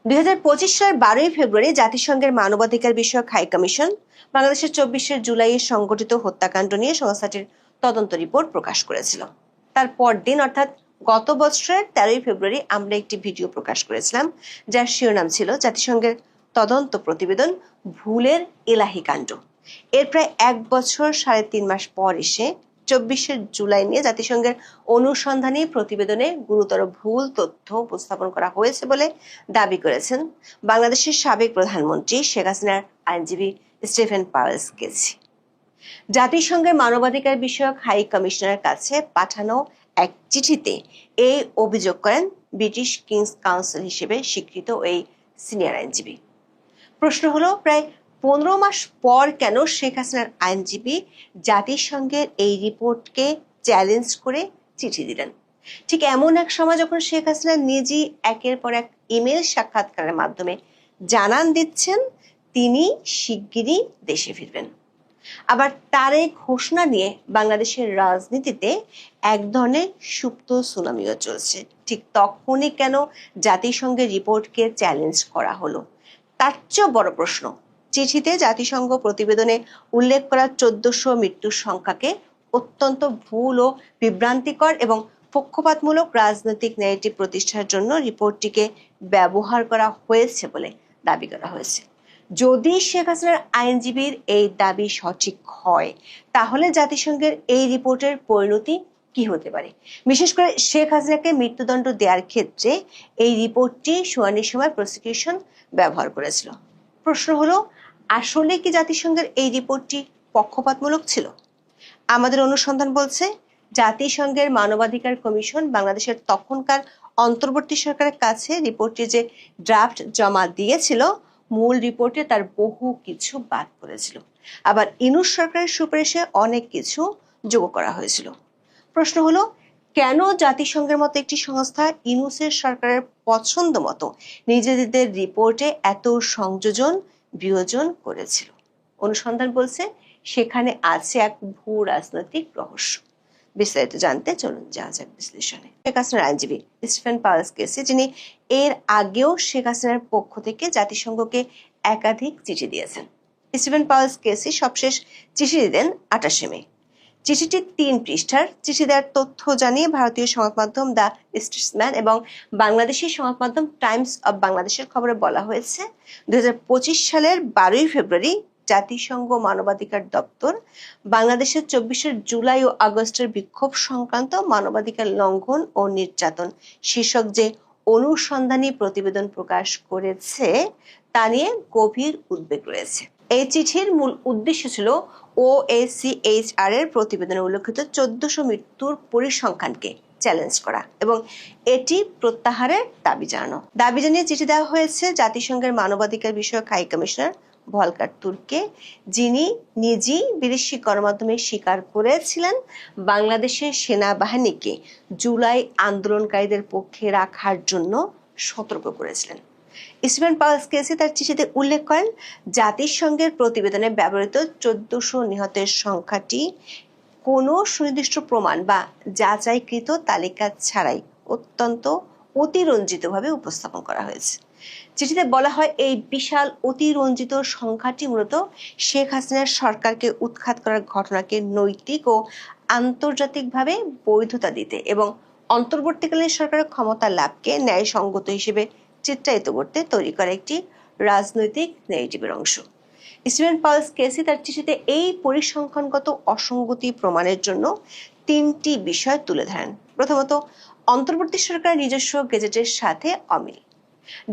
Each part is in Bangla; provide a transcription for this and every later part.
2025 সালের 12ই ফেব্রুয়ারি জাতিসংঘের মানবাধিকার বিষয়ক হাই কমিশন বাংলাদেশের 24শে জুলাই সংঘটিত হত্যাকাণ্ড নিয়ে সংস্থাটির তদন্ত রিপোর্ট প্রকাশ করেছিল। তার পরদিন অর্থাৎ গত বছরের 13ই ফেব্রুয়ারি আমরা একটি ভিডিও প্রকাশ করেছিলাম, যার শিরোনাম ছিল জাতিসংঘের তদন্ত প্রতিবেদন ভুলের এলাহি কাণ্ড। এর প্রায় 1 বছর 3.5 মাস পর এসে 24শে জুলাই নিয়ে জাতিসংঘের অনুসন্ধানী প্রতিবেদনে গুরুতর ভুল তথ্য উপস্থাপন করা হয়েছে বলে দাবি করেছেন বাংলাদেশের সাবেক প্রধানমন্ত্রী শেখ হাসিনার আইনজীবী স্টিফেন পাওয়েলস কেসি। জাতিসংঘের মানবাধিকার বিষয়ক হাই কমিশনারের কাছে পাঠানো এক চিঠিতে এই অভিযোগ করেন ব্রিটিশ কিংস কাউন্সিল হিসেবে স্বীকৃত এই সিনিয়র আইনজীবী। প্রশ্ন হলো, প্রায় 15 মাস পর কেন শেখ হাসিনার আইনজীবী জাতিসংঘের এই রিপোর্টকে চ্যালেঞ্জ করে চিঠি দিলেন? ঠিক এমন এক সময় যখন শেখ হাসিনা নিজেই একের পর এক ইমেল সাক্ষাৎকারের মাধ্যমে জানান দিচ্ছেন তিনি শিগগিরই দেশে ফিরবেন। আবার তার এই ঘোষণা নিয়ে বাংলাদেশের রাজনীতিতে এক ধরনের সুপ্ত সুনামিও চলছে। ঠিক তখনই কেন জাতিসংঘের রিপোর্টকে চ্যালেঞ্জ করা হলো? তার চেয়েও বড় প্রশ্ন, চিঠিতে জাতিসংঘ প্রতিবেদনে উল্লেখ করা 1400 মৃত্যুর সংখ্যাকে অত্যন্ত ভুল ও বিভ্রান্তিকর এবং পক্ষপাতমূলক রাজনৈতিক ন্যারেটিভ প্রতিষ্ঠার জন্য রিপোর্টটিকে ব্যবহার করা হয়েছে বলে দাবি করা হয়েছে। যদি শেখ হাসিনার আইনজীবীর এই দাবি সঠিক হয়, তাহলে জাতিসংঘের এই রিপোর্টের পরিণতি কি হতে পারে? বিশেষ করে শেখ হাসিনাকে মৃত্যুদণ্ড দেওয়ার ক্ষেত্রে এই রিপোর্টটি শুনানির সময় প্রসিকিউশন ব্যবহার করেছিল। প্রশ্ন হলো, আসলে কি জাতিসংঘের এই রিপোর্টটি পক্ষপাতমূলক ছিল? আমাদের অনুসন্ধান বলছে জাতিসংঘের মানবাধিকার কমিশন বাংলাদেশের তখনকার অন্তর্বর্তী সরকারের কাছে রিপোর্টটি যে ড্রাফট জমা দিয়েছিল, মূল রিপোর্টে তার বহু কিছু বাদ পড়েছিল। আবার ইউনূস সরকারের সুপারিশে অনেক কিছু যোগ করা হয়েছিল। প্রশ্ন হলো, কেন জাতিসংঘের মতো একটি সংস্থা ইউনূসের সরকারের পছন্দ মতো নিজেদের রিপোর্টে এত সংযোজন বিয়োজন করেছিল? অনুসন্ধান বলছে সেখানে আছে এক ভূ রাজনৈতিক রহস্য। বিস্তারিত জানতে চলুন যাওয়া যাক বিশ্লেষণে। শেখ হাসিনার আইনজীবী স্টিফেন পাওয়েলস কেসি, যিনি এর আগেও শেখ হাসিনার পক্ষ থেকে জাতিসংঘকে একাধিক চিঠি দিয়েছেন। স্টিফেন পাওয়েলস কেসি সবশেষ চিঠি দিলেন 28 মে। চিঠিটি 3 পৃষ্ঠার। চিঠি দেওয়ার তথ্য জানিয়ে ভারতীয় সংবাদ মাধ্যম দ্য স্টেটসম্যান এবং বাংলাদেশি সংবাদ মাধ্যম টাইমস অব বাংলাদেশের খবরে বলা হয়েছে, 2025 সালের 12ই ফেব্রুয়ারি জাতিসংঘ মানবাধিকার দপ্তর বাংলাদেশের 24শে জুলাই ও আগস্টের বিক্ষোভ সংক্রান্ত মানবাধিকার লঙ্ঘন ও নির্যাতন শীর্ষক যে অনুসন্ধানী প্রতিবেদন প্রকাশ করেছে তা নিয়ে গভীর উদ্বেগ রয়েছে। এই চিঠির মূল উদ্দেশ্য ছিল OHCHR এর প্রতিবেদনে উল্লেখিত 1400 মৃত্যুর পরিসংখ্যানকে চ্যালেঞ্জ করা এবং এটি প্রত্যাহারের দাবি জানিয়ে চিঠি দেওয়া হয়েছে জাতিসংঘের মানবাধিকার বিষয়ক হাই কমিশনার ভলকার তুর্ককে, যিনি নিজেই বিদেশি গণমাধ্যমে স্বীকার করেছিলেন বাংলাদেশের সেনাবাহিনীকে জুলাই আন্দোলনকারীদের পক্ষে রাখার জন্য সতর্ক করেছিলেন। স্টিফেন পাওয়েলস কেসি তার চিঠিতে উল্লেখ করেন, জাতিসংঘের প্রতিবেদনে ব্যবহৃত 1400 নিহতের সংখ্যাটি কোনো সুনির্দিষ্ট প্রমাণ বা যাচাইকৃত তালিকা ছাড়াই অত্যন্ত অতিরঞ্জিতভাবে উপস্থাপন করা হয়েছে। চিঠিতে বলা হয়, এই বিশাল অতিরঞ্জিত সংখ্যাটি মূলত শেখ হাসিনার সরকারকে উৎখাত করার ঘটনাকে নৈতিক ও আন্তর্জাতিকভাবে বৈধতা দিতে এবং অন্তর্বর্তীকালীন সরকারের ক্ষমতা লাভকে ন্যায়সঙ্গত হিসেবে চিত্রায়িত করতে তৈরি করা একটি রাজনৈতিক ন্যারেটিভের অংশ। স্টিফেন পাওয়েলস কেসি তার চিঠিতে এই পরিসংখ্যানগত অসঙ্গতি প্রমাণের জন্য 3টি বিষয় তুলে ধরেন। প্রথমত, অন্তর্বর্তী সরকারের নিজস্ব গেজেটের সাথে অমিল।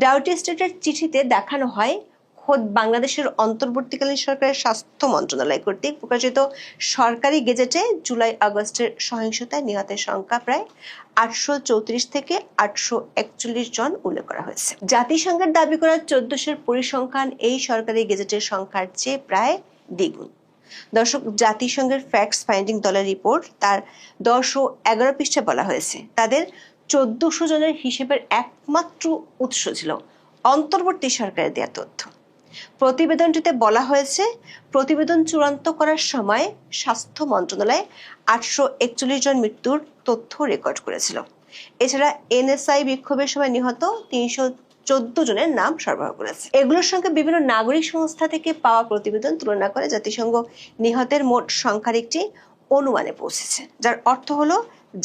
ডাউটি স্টেটের চিঠিতে দেখানো হয়, খোদ বাংলাদেশের অন্তর্বর্তীকালীন সরকারের স্বাস্থ্য মন্ত্রণালয় কর্তৃক প্রকাশিত সরকারি গেজেটে জুলাই আগস্টের সহিংসতায় নিহতের সংখ্যা প্রায় 834 থেকে 841 জন উল্লেখ করা হয়েছে। জাতিসংঘের দাবি করা 1400 পরিসংখ্যান এই সরকারি গেজেটের সংখ্যার চেয়ে প্রায় দ্বিগুণ। দর্শক, জাতিসংঘের ফ্যাক্টস ফাইন্ডিং দলের রিপোর্ট তার 10 ও 11 পৃষ্ঠায় বলা হয়েছে, তাদের 1400 জনের হিসেবের একমাত্র উৎস ছিল অন্তর্বর্তী সরকারের দেয়া তথ্য। প্রতিবেদনটিতে বলা হয়েছে, প্রতিবেদন চূড়ান্ত করার সময় স্বাস্থ্য মন্ত্রণালয় 841 জন মৃত্যুর তথ্য রেকর্ড করেছিল। এছাড়া NSI বিক্ষোভের সময় নিহত 14 জনের নাম সরবরাহ করেছে। এগুলোর সঙ্গে বিভিন্ন নাগরিক সংস্থা থেকে পাওয়া প্রতিবেদন তুলনা করে জাতিসংঘ নিহতের মোট সংখ্যার একটি অনুমানে পৌঁছেছে, যার অর্থ হলো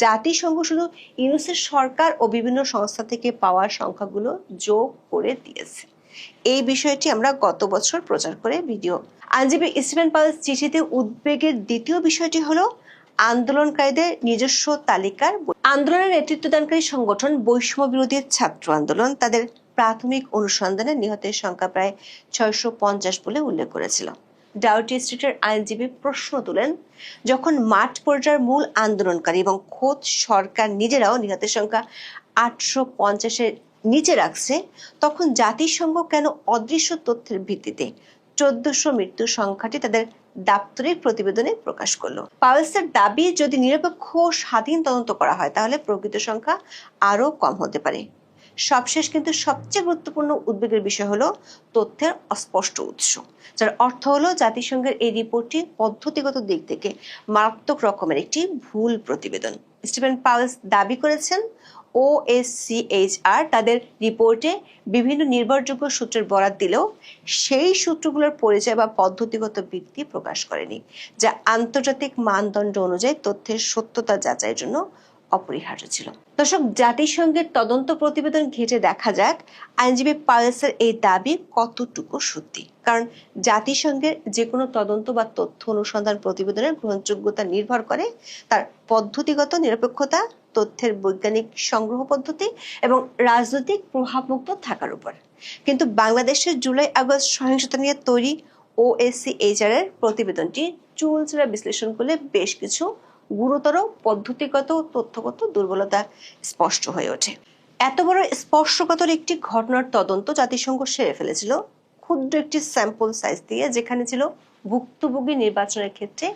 জাতিসংঘ শুধু ইউনুসের সরকার ও বিভিন্ন সংস্থা থেকে পাওয়া সংখ্যাগুলো যোগ করে দিয়েছে। এই বিষয়টি আমরা গত বছর প্রচার করে ভিডিও। আইনজীবী স্টিফেন পাউয়েল চিঠিতে উদ্বেগের দ্বিতীয় বিষয়টি হলো আন্দোলনকারীদের নিজস্ব তালিকার। আন্দোলনের নেতৃত্বদানকারী সংগঠন বৈষম্য বিরোধী ছাত্র আন্দোলন তাদের প্রাথমিক অনুসন্ধানে নিহতের সংখ্যা প্রায় 650 বলে উল্লেখ করেছিল। ডাউটি স্ট্রিটের আইনজীবী প্রশ্ন তুলেন, যখন মাঠ পর্যায়ের মূল আন্দোলনকারী এবং খোদ সরকার নিজেরাও নিহতের সংখ্যা 850-এর নিচে রাখছে, তখন জাতিসংঘ কেন অদৃশ্য তথ্যের ভিত্তিতে 1400 মৃত্যুর সংখ্যাটি তাদের দাপ্তরিক প্রতিবেদনে প্রকাশ করলো? পাওয়েলসের দাবি, যদি নিরপেক্ষ স্বাধীন তদন্ত করা হয় তাহলে প্রকৃত সংখ্যা আরো কম হতে পারে। সবশেষ কিন্তু সবচেয়ে গুরুত্বপূর্ণ উদ্বেগের বিষয় হলো তথ্যের অস্পষ্ট উৎস, যার অর্থ হলো জাতিসংঘের এই রিপোর্টটি পদ্ধতিগত দিক থেকে মারাত্মক রকমের একটি ভুল প্রতিবেদন। স্টিফেন পাওয়েল দাবি করেছেন OSCHR তাদের রিপোর্টে বিভিন্ন নির্ভরযোগ্য সূত্রের বরাত দিলেও সেই সূত্রগুলোর পরিচয় বা পদ্ধতিগত ভিত্তি প্রকাশ করেনি, যা আন্তর্জাতিক মানদণ্ড অনুযায়ী তথ্যের সত্যতা যাচাইয়ের জন্য অপরিহার্য ছিল। দর্শক, জাতিসংঘের তদন্ত প্রতিবেদন ঘেঁটে দেখা যাক আইনজীবী পাওয়েলসের এই দাবি কতটুকু সত্যি। কারণ জাতিসংঘের যে কোনো তদন্ত বা তথ্য অনুসন্ধান প্রতিবেদনের গ্রহণযোগ্যতা নির্ভর করে তার পদ্ধতিগত নিরপেক্ষতা, তথ্যের বৈজ্ঞানিক সংগ্রহ পদ্ধতি এবং রাজনৈতিক প্রভাবমুক্ত থাকার উপর। কিন্তু বাংলাদেশের জুলাই আগস্ট সহিংসতা নিয়ে তৈরি OSCHR এর প্রতিবেদনটি চুলচেরা বিশ্লেষণ করলে বেশ কিছু গুরুতর পদ্ধতিগত তথ্যগত দুর্বলতা স্পষ্ট হয়ে ওঠে। এত বড় স্পর্শকাতর একটি ঘটনার তদন্ত জাতিসংঘ সেরে ফেলেছিল ক্ষুদ্র একটি স্যাম্পল সাইজ দিয়ে, যেখানে ছিল ভুক্তভোগী নির্বাচনের ক্ষেত্রে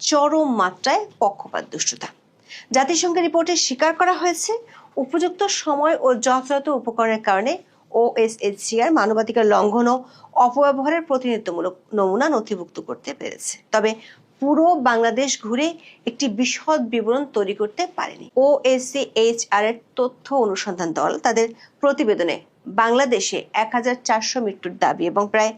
চরম মাত্রায় পক্ষপাত দুষ্টতা। জাতিসংঘের রিপোর্টে স্বীকার করা হয়েছে, উপযুক্ত সময় ও যথাযথ উপকরণের কারণে OSCHR মানবাধিকার লঙ্ঘন ও অপব্যবহারের প্রতিনিধিত্বমূলক নমুনা নথিভুক্ত করতে পেরেছে, তবে পুরো বাংলাদেশ ঘুরে একটি বিশদ বিবরণ তৈরি করতে পারেনি। OSCHR এর তথ্য অনুসন্ধান দল তাদের প্রতিবেদনে বাংলাদেশে 1400 মৃত্যুর দাবি এবং প্রায়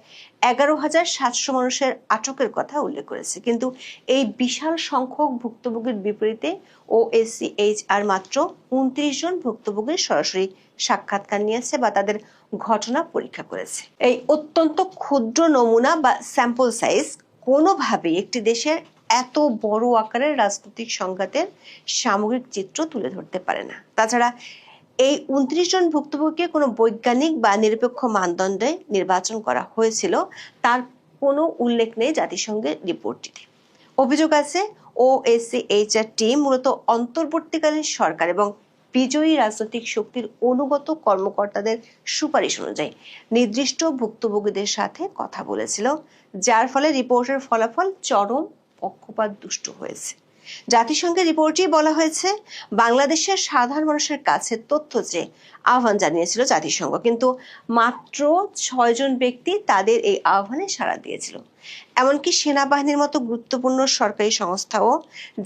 11,700 মানুষের আটকের কথা উল্লেখ করেছে, কিন্তু এই বিশাল সংখ্যক ভুক্তভোগীর বিপরীতে OSCHR মাত্র 29 জন ভুক্তভোগীর সরাসরি সাক্ষাৎকার নিয়েছে বা তাদের ঘটনা পরীক্ষা করেছে। এই অত্যন্ত ক্ষুদ্র নমুনা বা স্যাম্পল সাইজ কোনোভাবেই একটি দেশের এত বড় আকারের রাজনৈতিক সংঘাতের সামগ্রিক চিত্র তুলে ধরতে পারে না। তাছাড়া এই 29 জন ভুক্তভোগীকে কোনো বৈজ্ঞানিক বা নিরপেক্ষ মানদণ্ডে নির্বাচন করা হয়েছিল তার কোনো উল্লেখ নেই জাতিসংঘের রিপোর্টটিতে। অভিযোগ আছে OSCHR টিম মূলত অন্তর্বর্তীকালীন সরকার এবং বিজয়ী রাজনৈতিক শক্তির অনুগত কর্মকর্তাদের সুপারিশ অনুযায়ী নির্দিষ্ট ভুক্তভোগীদের সাথে কথা বলেছিল, যার ফলে রিপোর্টের ফলাফল চরম পক্ষপাত দুষ্ট হয়েছে। জাতিসংঘের রিপোর্টে বলা হয়েছে, বাংলাদেশের সাধারণ মানুষের কাছে তথ্য চেয়ে আহ্বান জানিয়েছিল জাতিসংঘ, কিন্তু মাত্র 6 জন ব্যক্তি তাদের এই আহ্বানে সাড়া দিয়েছিল। এমনকি সেনাবাহিনীর মতো গুরুত্বপূর্ণ সরকারি সংস্থাও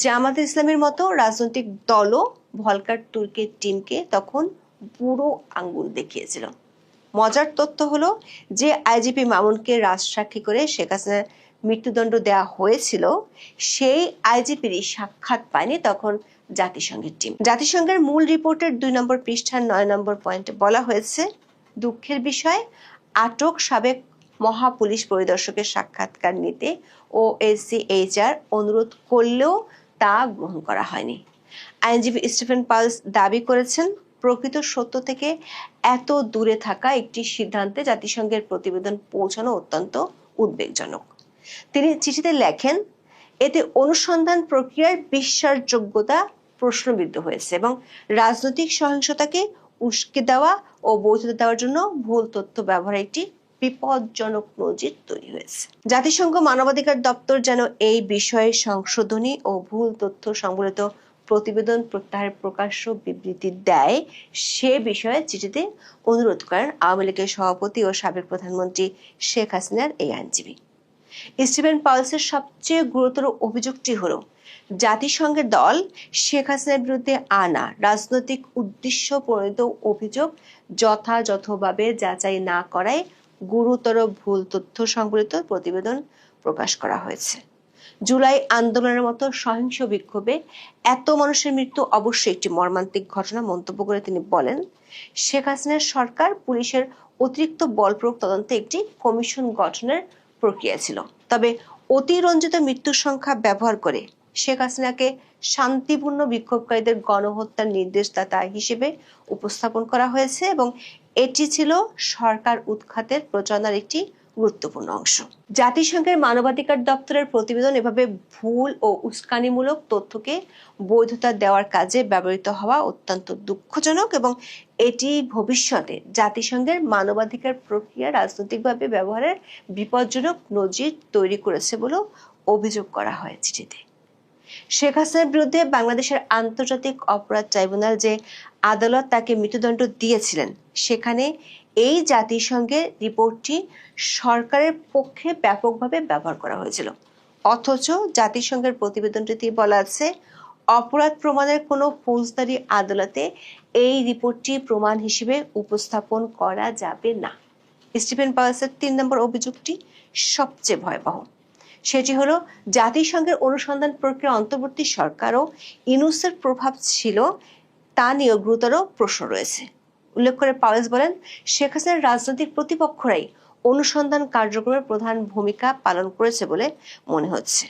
জামাতে ইসলামের মতো রাজনৈতিক দলও ভলকার তুর্কের টিমকে তখন বুড়ো আঙ্গুল দেখিয়েছিল। মজার তথ্য হলো, যে আইজিপি মামুনকে রাজসাক্ষী করে শেখ হাসিনার মৃত্যুদণ্ড দেওয়া হয়েছিল, সেই আইজিপিরই সাক্ষাৎ পায়নি তখন জাতিসংঘের টিম। জাতিসংঘের মূল রিপোর্টের 2 নম্বর পৃষ্ঠার 9 নম্বর পয়েন্টে বলা হয়েছে, দুঃখের বিষয়, আটক সাবেক মহাপুলিশ পরিদর্শকের সাক্ষাৎকার নিতে OSCHR অনুরোধ করলেও তা গ্রহণ করা হয়নি। আইনজীবী স্টিফেন পাউয়েল দাবি করেছেন, প্রকৃত সত্য থেকে এত দূরে থাকা একটি সিদ্ধান্তে জাতিসংঘের প্রতিবেদন পৌঁছানো অত্যন্ত উদ্বেগজনক। তিনি চিঠিতে লেখেন, এতে অনুসন্ধান প্রক্রিয়ার বিশ্বাসযোগ্যতা প্রশ্নবিদ্ধ হয়েছে এবং রাজনৈতিক সহিংসতাকে উস্কে দেওয়া ও বৈধতা দেওয়ার জন্য ভুল তথ্য ব্যবহারের একটি বিপজ্জনক নজির তৈরি হয়েছে। জাতিসংঘ মানবাধিকার দপ্তর যেন এই বিষয়ে সংশোধনী ও ভুল তথ্য সংবলিত প্রতিবেদন প্রত্যাহারের প্রকাশ্য বিবৃতি দেয়, সে বিষয়ে চিঠিতে অনুরোধ করেন আওয়ামী লীগের সভাপতি ও সাবেক প্রধানমন্ত্রী শেখ হাসিনার এই আইনজীবী। স্টিফেন পাউয়েলের সবচেয়ে গুরুতর অভিযোগটি হলো, জাতিসংঘের দল শেখ হাসিনার বিরুদ্ধে আনা রাজনৈতিক উদ্দেশ্য প্রণীত অভিযোগ যথাযথভাবে যাচাই না করায় গুরুতর ভুল তথ্য সংবলিত প্রতিবেদন প্রকাশ করা হয়েছে। জুলাই আন্দোলনের মতো সহিংস বিক্ষোভে এত মানুষের মৃত্যু অবশ্যই একটি মর্মান্তিক ঘটনা মন্তব্য করে তিনি বলেন, শেখ হাসিনার সরকার পুলিশের অতিরিক্ত বল প্রয়োগ তদন্তে একটি কমিশন গঠনের প্রক্রিয়া ছিল। তবে অতিরঞ্জিত মৃত্যুর সংখ্যা ব্যবহার করে শেখ হাসিনাকে শান্তিপূর্ণ বিক্ষোভকারীদের গণহত্যার নির্দেশদাতা হিসেবে উপস্থাপন করা হয়েছে এবং এটি ছিল সরকার উৎখাতের প্রচারণার একটি গুরুত্বপূর্ণ অংশ। জাতিসংঘের মানবাধিকার দপ্তরের প্রতিবেদন এভাবে ভুল ও উস্কানিমূলক তথ্যকে বৈধতা দেওয়ার কাজে ব্যবহৃত হওয়া অত্যন্ত দুঃখজনক এবং এটি ভবিষ্যতে জাতিসংঘের মানবাধিকার প্রক্রিয়া রাজনৈতিকভাবে ব্যবহারের বিপজ্জনক নজির তৈরি করেছে বলেও অভিযোগ করা হয় চিঠিতে। শেখ হাসিনার বিরুদ্ধে বাংলাদেশের আন্তর্জাতিক অপরাধ ট্রাইব্যুনাল যে আদালত তাকে মৃত্যুদণ্ড দিয়েছিলেন, সেখানে এই জাতিসংঘের রিপোর্টটি সরকারের পক্ষে ব্যাপকভাবে ব্যবহার করা হয়েছিল। অথচ জাতিসংঘের প্রতিবেদনটিতে বলা আছে, অপরাধ প্রমাণের কোনো ফৌজদারি আদালতে এই রিপোর্টটি প্রমাণ হিসেবে উপস্থাপন করা যাবে না। স্টিফেন পাওয়েলসের 3 নম্বর অভিযোগটি সবচেয়ে ভয়াবহ। সেটি হলো জাতিসংঘের অনুসন্ধান প্রক্রিয়া অন্তর্বর্তী সরকার ও ইউনূসের প্রভাব ছিল তা নিয়েও গুরুতর প্রশ্ন রয়েছে। উল্লেখ করে পাওয়েলস বলেন, শেখ হাসিনার রাজনৈতিক প্রতিপক্ষরাই অনুসন্ধান কার্যক্রমের প্রধান ভূমিকা পালন করেছে বলে মনে হচ্ছে।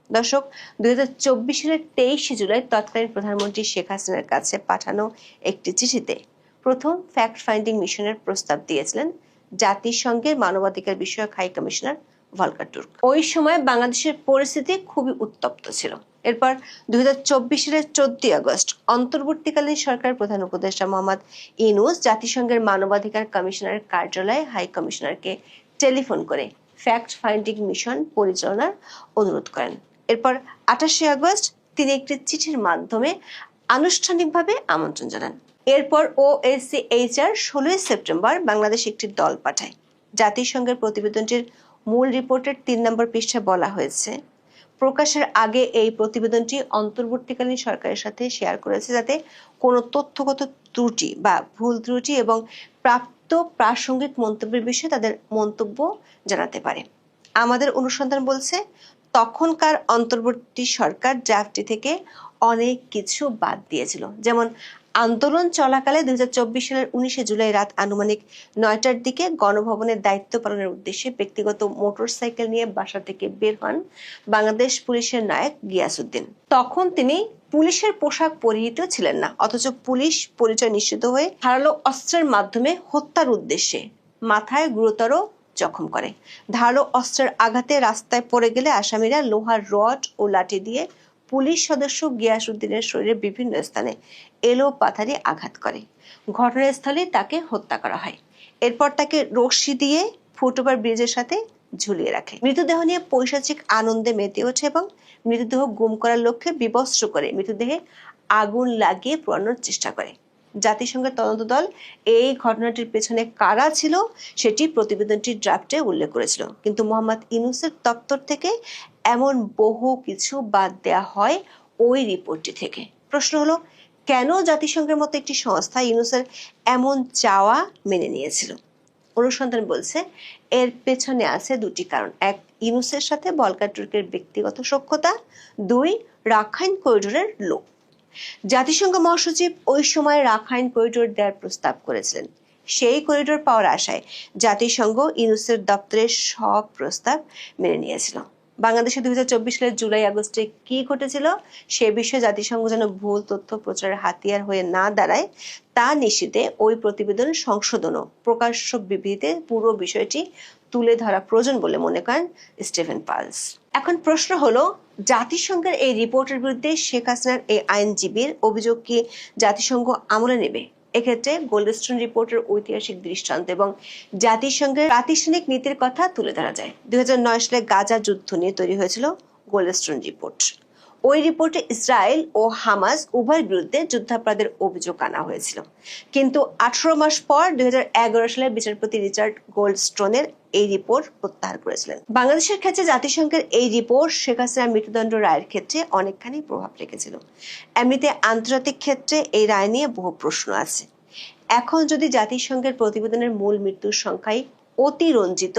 দর্শক, 2024 সালের 23 জুলাই তৎকালীন প্রধানমন্ত্রী শেখ হাসিনার কাছে পাঠানো একটি চিঠিতে প্রথম ফ্যাক্ট ফাইন্ডিং মিশনের প্রস্তাব দিয়েছিলেন জাতিসংঘের মানবাধিকার বিষয়ক হাই কমিশনার ভলকার তুর্ক। ওই সময় বাংলাদেশের পরিস্থিতি খুবই উত্তপ্ত ছিল। এরপর 2024 সালের 14 আগস্ট অন্তর্বর্তীকালীন সরকার প্রধান উপদেষ্টা মোহাম্মদ ইউনূস জাতিসংঘের মানবাধিকার কমিশনারের কার্যালয়ে হাই কমিশনারকে টেলিফোন করে ফ্যাক্ট ফাইন্ডিং মিশন পরিচালনার অনুরোধ করেন। এরপর 28 আগস্ট তিনি একটি চিঠির মাধ্যমে আনুষ্ঠানিকভাবে আমন্ত্রণ জানান। এরপর OSCHR 16 সেপ্টেম্বর বাংলাদেশ একটি দল পাঠায়। জাতিসংঘের প্রতিবেদনটির মূল রিপোর্টের 3 নম্বর পৃষ্ঠায় বলা হয়েছে, প্রকাশের আগে এই প্রতিবেদনটি অন্তর্বর্তীকালীন সরকারের সাথে শেয়ার করেছে যাতে কোনো তথ্যগত ত্রুটি বা ভুল ত্রুটি এবং প্রাপ্ত প্রাসঙ্গিক মন্তব্যের বিষয়ে তাদের মন্তব্য জানাতে পারে। আমাদের অনুসন্ধান বলছে, তখনকার অন্তর্বর্তী সরকার ড্রাফটটি থেকে অনেক কিছু বাদ দিয়েছিল। যেমন আন্দোলন চলাকালে 2024 সালের 19 জুলাই রাত আনুমানিক 9টার দিকে গণভবনের দায়িত্ব পালনের উদ্দেশ্যে ব্যক্তিগত মোটরসাইকেল নিয়ে বাসা থেকে বের হন বাংলাদেশ পুলিশের নায়ক গিয়াসউদ্দিন। তখন তিনি পুলিশের পোশাক পরিহিত ছিলেন না, অথচ পুলিশ পরিচয় নিশ্চিত হয়ে ধারালো অস্ত্রের মাধ্যমে হত্যার উদ্দেশ্যে মাথায় গুরুতর জখম করে। ধারালো অস্ত্রের আঘাতে রাস্তায় পড়ে গেলে আসামিরা লোহার রড ও লাঠি দিয়ে পুলিশ সদস্য গিয়াসউদ্দিনের শরীরের বিভিন্ন স্থানে এলোপাথারি আঘাত করে। ঘটনাস্থলে তাকে হত্যা করা হয়। এরপর তাকে রশি দিয়ে ফুটওভার ব্রিজের সাথে ঝুলিয়ে রাখে। মৃতদেহ নিয়ে পৈশাচিক আনন্দে মেতে ওঠে এবং মৃতদেহ গুম করার লক্ষ্যে বিবস্ত্র করে মৃতদেহে আগুন লাগিয়ে পোড়ানোর চেষ্টা করে। জাতিসংঘের তদন্ত দল এই ঘটনাটির পেছনে কারা ছিল সেটি প্রতিবেদনটির ড্রাফটে উল্লেখ করেছিল, কিন্তু মোহাম্মদ ইউনূসের দপ্তর থেকে এমন বহু কিছু বাদ দেওয়া হয় ওই রিপোর্টটি থেকে। প্রশ্ন হলো, কেন জাতিসংঘের মতো একটি সংস্থা ইউনূসের এমন চাওয়া মেনে নিয়েছিল? অনুসন্ধান বলছে, এর পেছনে আছে 2টি কারণ। 1, ইউনূসের সাথে ভলকার তুর্কের ব্যক্তিগত সখ্যতা। 2, রাখাইন করিডোরের লোভ। জাতিসংঘ মহাসচিব ওই সময় রাখাইন করিডোর দেওয়ার প্রস্তাব করেছিলেন। সেই করিডোর পাওয়ার আশায় জাতিসংঘ ইউনূসের দপ্তরের সব প্রস্তাব মেনে নিয়েছিল। বাংলাদেশে 2024 সালের জুলাই আগস্টে কি ঘটেছিল সে বিষয়ে জাতিসংঘ যেন ভুল তথ্য প্রচারের হাতিয়ার হয়ে না দাঁড়ায় তা নিশ্চিতে ওই প্রতিবেদন সংশোধন ও প্রকাশ্য বিবৃতিতে পুরো বিষয়টি তুলে ধরা প্রয়োজন বলে মনে করেন স্টিফেন পাওয়েলস। এখন প্রশ্ন হলো, জাতিসংঘের এই রিপোর্টের বিরুদ্ধে শেখ হাসিনার এই আইনজীবীর অভিযোগ কি জাতিসংঘ আমলে নেবে? এক্ষেত্রে গোল্ডস্টোন রিপোর্টের ঐতিহাসিক দৃষ্টান্ত এবং জাতিসংঘের প্রাতিষ্ঠানিক নীতির কথা তুলে ধরা যায়। 2009 সালে গাজা যুদ্ধ নিয়ে তৈরি হয়েছিল গোল্ডস্টোন রিপোর্ট। ওই রিপোর্টে ইসরায়েল ও হামাস উভয়ের বিরুদ্ধে যুদ্ধাপরাধের অভিযোগ আনা হয়েছিল, কিন্তু 18 মাস পর 2011 সালে বিচারপতি রিচার্ড গোল্ডস্টোনের এই রিপোর্ট প্রত্যাহার করেছিলেন। বাংলাদেশের ক্ষেত্রে জাতিসংঘের এই রিপোর্ট শেখ হাসিনার মৃত্যুদণ্ড রায়ের ক্ষেত্রে অনেকখানি প্রভাব রেখেছিল। এমনিতে আন্তর্জাতিক ক্ষেত্রে এই রায় নিয়ে বহু প্রশ্ন আছে। এখন যদি জাতিসংঘের প্রতিবেদনের মূল মৃত্যুর সংখ্যাই অতিরঞ্জিত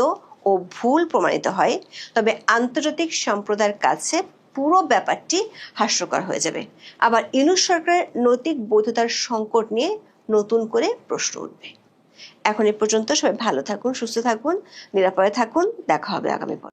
ও ভুল প্রমাণিত হয়, তবে আন্তর্জাতিক সম্প্রদায়ের কাছে পুরো ব্যাপারটি হাস্যকর হয়ে যাবে। আবার ইউনূস সরকারের নৈতিক বৈধতার সংকট নিয়ে নতুন করে প্রশ্ন উঠবে। এখন এ পর্যন্ত। সবাই ভালো থাকুন, সুস্থ থাকুন, নিরাপদে থাকুন। দেখা হবে আগামী পর্বে।